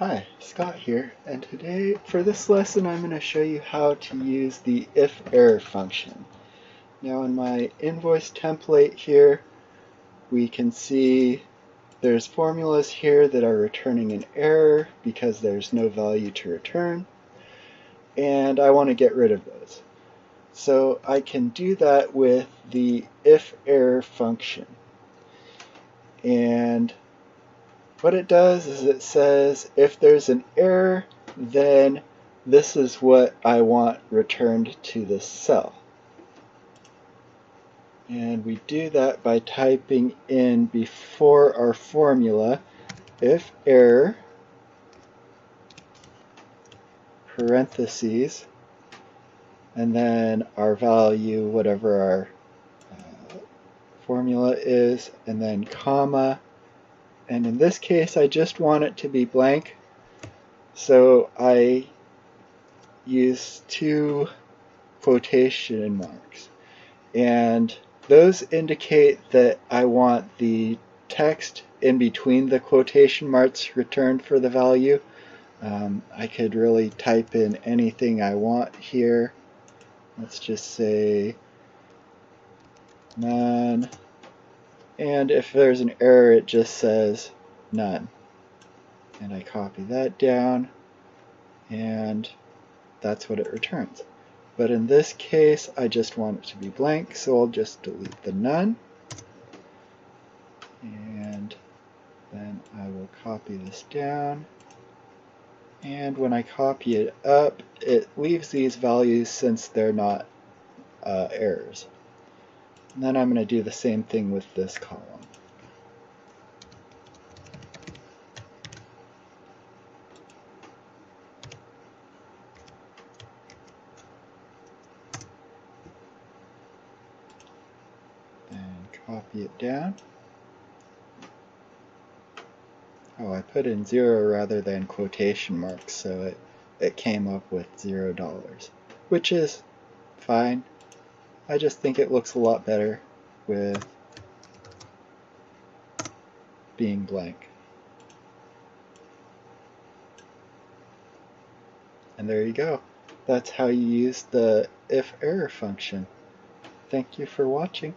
Hi, Scott here, and today for this lesson I'm going to show you how to use the IFERROR function. Now in my invoice template here we can see there's formulas here that are returning an error because there's no value to return, and I want to get rid of those. So I can do that with the IFERROR function. And what it does is it says if there's an error, then this is what I want returned to this cell. And we do that by typing in before our formula if error parentheses and then our value, whatever our formula is, and then comma. And in this case I just want it to be blank, so I use two quotation marks, and those indicate that I want the text in between the quotation marks returned for the value. I could really type in anything I want here. Let's just say none, and if there's an error it just says none, and I copy that down and that's what it returns. But in this case I just want it to be blank, so I'll just delete the none, and then I will copy this down, and when I copy it up it leaves these values since they're not errors. And then I'm going to do the same thing with this column. And copy it down. Oh, I put in 0 rather than quotation marks, so it came up with $0, which is fine. I just think it looks a lot better with being blank. And there you go. That's how you use the IFERROR function. Thank you for watching.